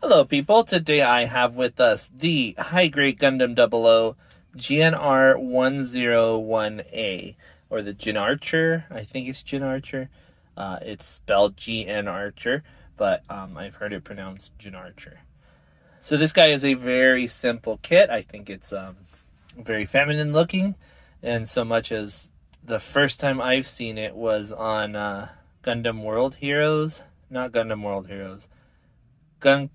Hello people, today I have with us the high-grade Gundam 00 GNR101A, or the Jin Archer. I think it's Jin Archer. It's spelled GN Archer, but I've heard it pronounced Jin Archer. So this guy is a very simple kit. I think it's very feminine looking, and so much as the first time I've seen it was on Gundam World Heroes. Not Gundam World Heroes. Gundam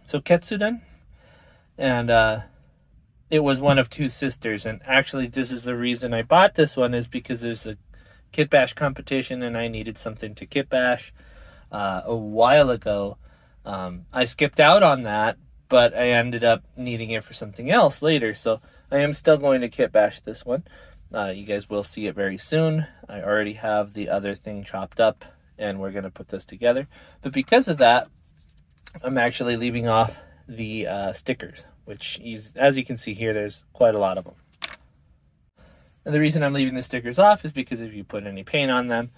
Soketsudan, and it was one of two sisters. And actually, this is the reason I bought this one, is because there's a kit bash competition, and I needed something to kit bash a while ago. I skipped out on that, but I ended up needing it for something else later. So I am still going to kit bash this one. You guys will see it very soon. I already have the other thing chopped up, and we're going to put this together. But because of that, I'm actually leaving off the stickers, which is, as you can see here, there's quite a lot of them. And the reason I'm leaving the stickers off is because if you put any paint on them,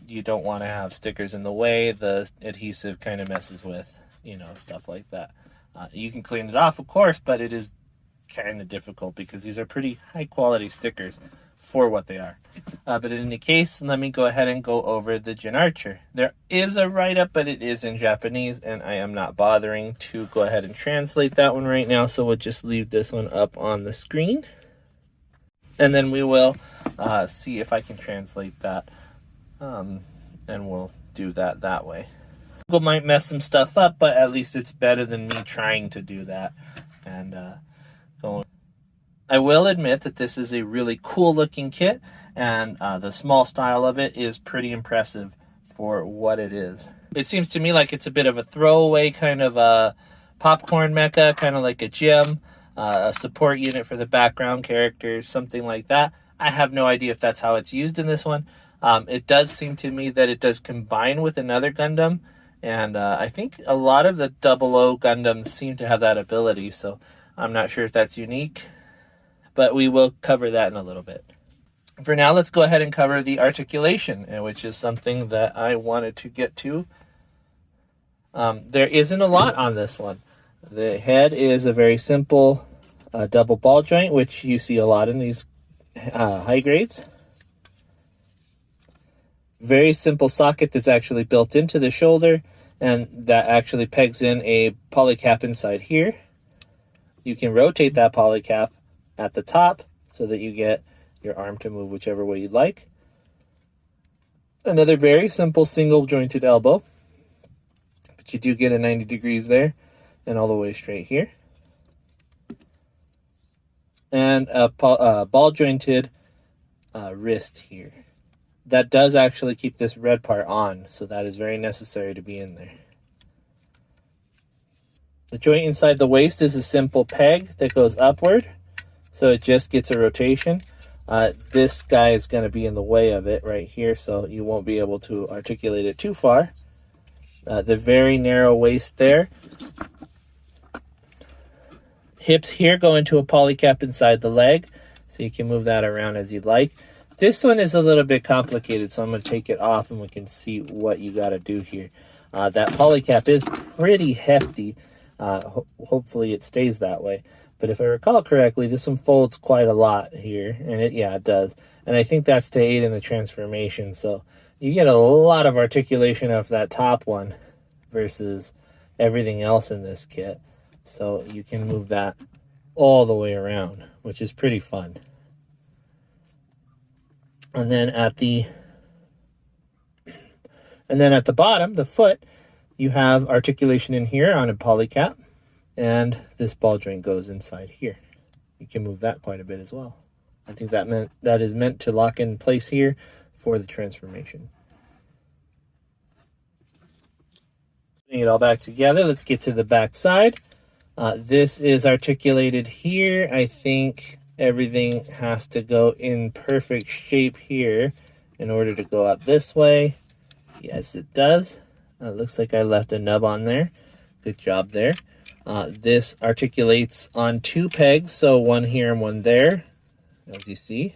you don't want to have stickers in the way. The adhesive kind of messes with, stuff like that. You can clean it off, of course, but it is kind of difficult because these are pretty high quality stickers for what they are. But in any case, let me go ahead and go over the Jin Archer. There is a write-up, but it is in Japanese, and I am not bothering to go ahead and translate that one right now, so we'll just leave this one up on the screen. And then we will see if I can translate that, and we'll do that way. Google might mess some stuff up, but at least it's better than me trying to do that. And I will admit that this is a really cool looking kit, and the small style of it is pretty impressive for what it is. It seems to me like it's a bit of a throwaway kind of a popcorn mecha, kind of like a gym, a support unit for the background characters, something like that. I have no idea if that's how it's used in this one. It does seem to me that it does combine with another Gundam, and I think a lot of the 00 Gundams seem to have that ability, so I'm not sure if that's unique, but we will cover that in a little bit. For now, let's go ahead and cover the articulation, which is something that I wanted to get to. There isn't a lot on this one. The head is a very simple double ball joint, which you see a lot in these high grades. Very simple socket that's actually built into the shoulder, and that actually pegs in a polycap inside here. You can rotate that polycap at the top so that you get your arm to move whichever way you'd like. Another very simple single jointed elbow, but you do get a 90 degrees there and all the way straight here. And a ball jointed wrist here. That does actually keep this red part on, so that is very necessary to be in there. The joint inside the waist is a simple peg that goes upward, so it just gets a rotation. This guy is going to be in the way of it right here, so you won't be able to articulate it too far. The very narrow waist there. Hips here go into a polycap inside the leg, so you can move that around as you'd like. This one is a little bit complicated, so I'm going to take it off and we can see what you got to do here. That polycap is pretty hefty. Hopefully it stays that way. But if I recall correctly, this one folds quite a lot here, and it does. And I think that's to aid in the transformation, so you get a lot of articulation of that top one versus everything else in this kit. So you can move that all the way around, which is pretty fun. And then at the bottom, the foot, you have articulation in here on a polycap. And this ball joint goes inside here. You can move that quite a bit as well. I think that is meant to lock in place here for the transformation. Putting it all back together, let's get to the back side. This is articulated here. I think everything has to go in perfect shape here in order to go up this way. Yes, it does. It looks like I left a nub on there. Good job there. This articulates on two pegs, so one here and one there, as you see.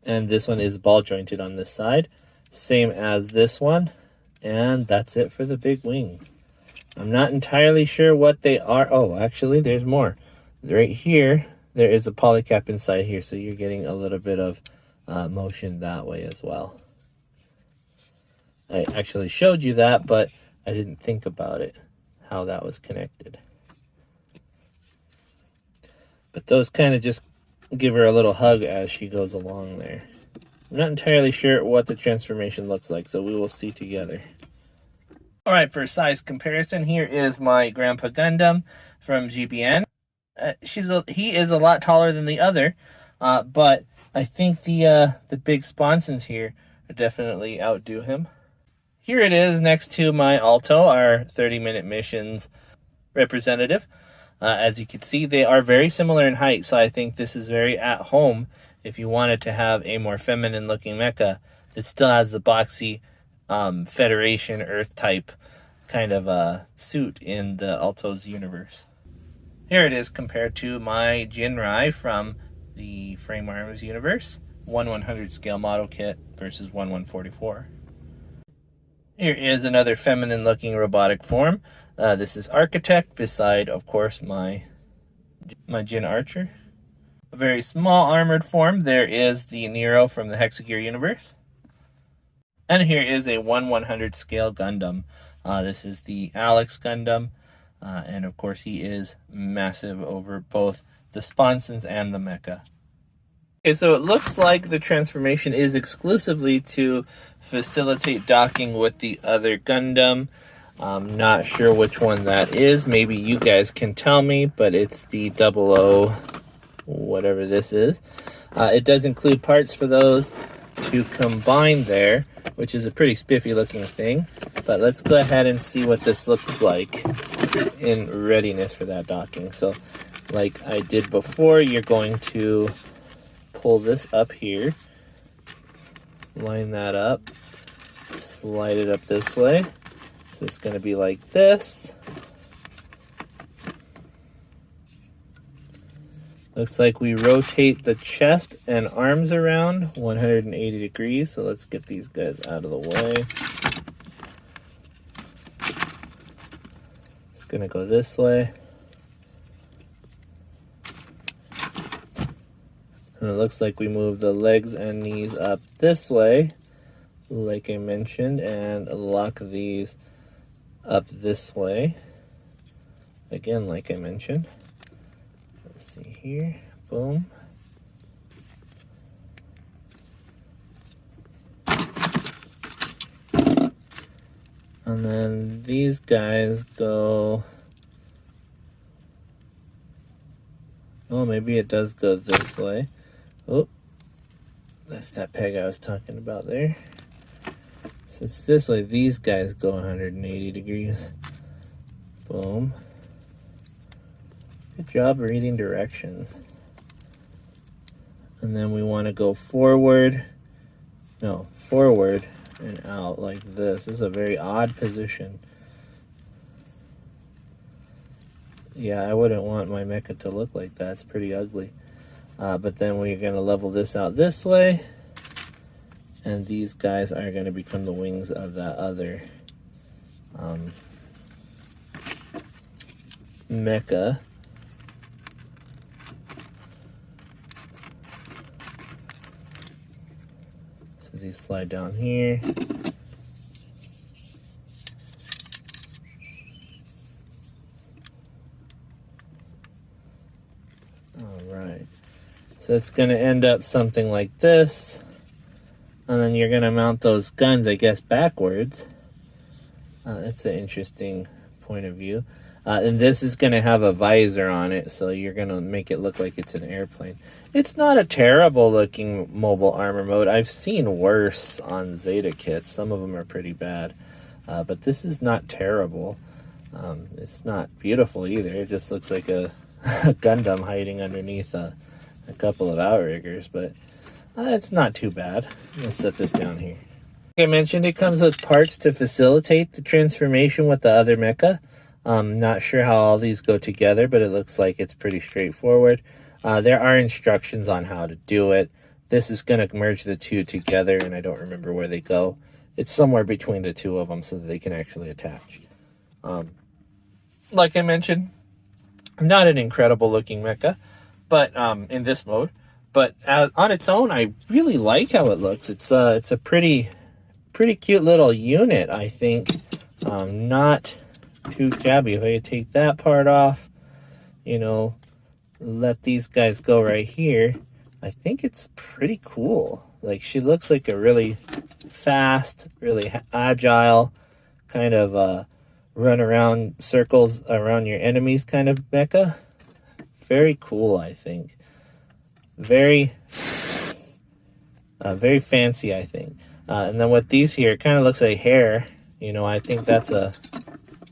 And this one is ball jointed on this side, same as this one. And that's it for the big wings. I'm not entirely sure what they are. Oh, actually, there's more. Right here, there is a polycap inside here, so you're getting a little bit of motion that way as well. I actually showed you that, but I didn't think about it, how that was connected. But those kind of just give her a little hug as she goes along there. I'm not entirely sure what the transformation looks like, so we will see together. All right, for size comparison, here is my Grandpa Gundam from GBN. He is a lot taller than the other, but I think the big sponsons here definitely outdo him. Here it is next to my Alto, our 30-minute missions representative. As you can see, they are very similar in height, so I think this is very at home if you wanted to have a more feminine-looking mecha. It still has the boxy Federation Earth type kind of suit in the Alto's universe. Here it is compared to my Jinrai from the Frame Arms universe, 1/100 scale model kit versus 1/144. Here is another feminine looking robotic form. This is Architect beside, of course, my Jin Archer. A very small armored form. There is the Nero from the Hexagear universe. And here is a 1/100 scale Gundam. This is the Alex Gundam. And of course he is massive over both the sponsons and the mecha. Okay, so it looks like the transformation is exclusively to facilitate docking with the other Gundam. I'm not sure which one that is. Maybe you guys can tell me, but it's the 00, whatever this is. It does include parts for those to combine there, which is a pretty spiffy looking thing. But let's go ahead and see what this looks like in readiness for that docking. So like I did before, you're going to pull this up here, line that up, slide it up this way. So it's going to be like this. Looks like we rotate the chest and arms around 180 degrees. So let's get these guys out of the way. It's going to go this way. And it looks like we move the legs and knees up this way, like I mentioned, and lock these up this way. Again, like I mentioned. Let's see here. Boom. And then these guys go... Oh, maybe it does go this way. Oh, that's that peg I was talking about there. So it's this way. These guys go 180 degrees. Boom. Good job reading directions. And then we want to go forward. No, forward and out like this. This is a very odd position. Yeah, I wouldn't want my mecha to look like that. It's pretty ugly. But then we're going to level this out this way. And these guys are going to become the wings of that other mecha. So these slide down here. Alright. So it's going to end up something like this. And then you're going to mount those guns, I guess, backwards. That's an interesting point of view. And this is going to have a visor on it, so you're going to make it look like it's an airplane. It's not a terrible looking mobile armor mode. I've seen worse on Zeta kits. Some of them are pretty bad. But this is not terrible. It's not beautiful either. It just looks like a Gundam hiding underneath a couple of outriggers, but it's not too bad. I'm going to set this down here. Like I mentioned, it comes with parts to facilitate the transformation with the other mecha. I'm not sure how all these go together, but it looks like it's pretty straightforward. There are instructions on how to do it. This is going to merge the two together, and I don't remember where they go. It's somewhere between the two of them so that they can actually attach. like I mentioned, not an incredible looking mecha, but in this mode. But on its own, I really like how it looks. It's a pretty cute little unit, I think. Not too shabby. If I could take that part off, you know, let these guys go right here, I think it's pretty cool. Like, she looks like a really fast, really agile, kind of run around circles around your enemies kind of mecha. Very cool, I think. Very fancy, I think. And then with these here, it kind of looks like hair. You know, I think that's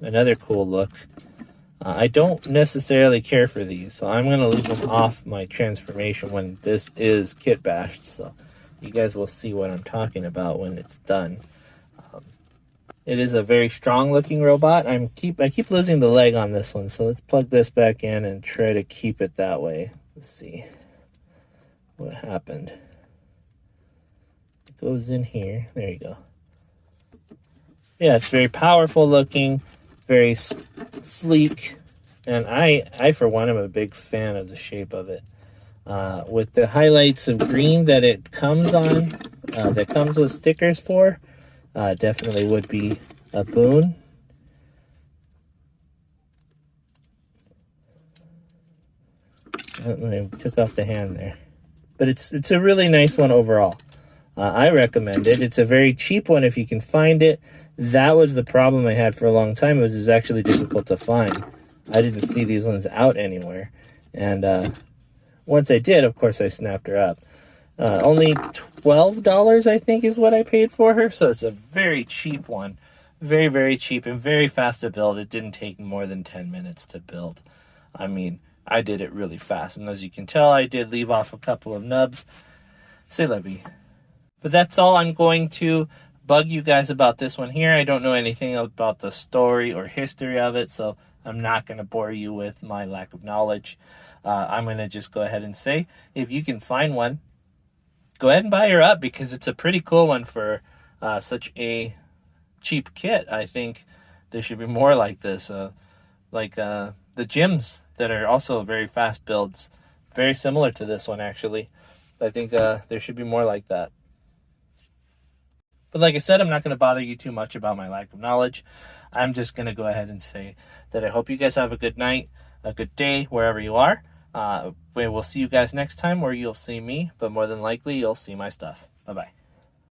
another cool look. I don't necessarily care for these, so I'm going to leave them off my transformation when this is kit bashed. So you guys will see what I'm talking about when it's done. It is a very strong looking robot. I keep losing the leg on this one, so let's plug this back in and try to keep it that way. Let's see what happened. It goes in here. There you go. Yeah, it's very powerful looking, very sleek, and I for one am a big fan of the shape of it. With the highlights of green that it comes on, that comes with stickers for, definitely would be a boon. I took off the hand there, but it's a really nice one overall. I recommend it. It's a very cheap one if you can find it. That was the problem I had for a long time. It was actually difficult to find. I didn't see these ones out anywhere, and once I did, of course, I snapped her up. Only $12, I think, is what I paid for her. So it's a very cheap one. Very, very cheap and very fast to build. It didn't take more than 10 minutes to build. I mean, I did it really fast. And as you can tell, I did leave off a couple of nubs. C'est la vie. But that's all. I'm going to bug you guys about this one here. I don't know anything about the story or history of it, so I'm not going to bore you with my lack of knowledge. I'm going to just go ahead and say, if you can find one, go ahead and buy her up, because it's a pretty cool one for such a cheap kit. I think there should be more like this, like the gyms that are also very fast builds, very similar to this one actually. I think there should be more like that. But like I said, I'm not going to bother you too much about my lack of knowledge. I'm just going to go ahead and say that I hope you guys have a good night, a good day, wherever you are. We will see you guys next time, where you'll see me, but more than likely, you'll see my stuff. Bye-bye.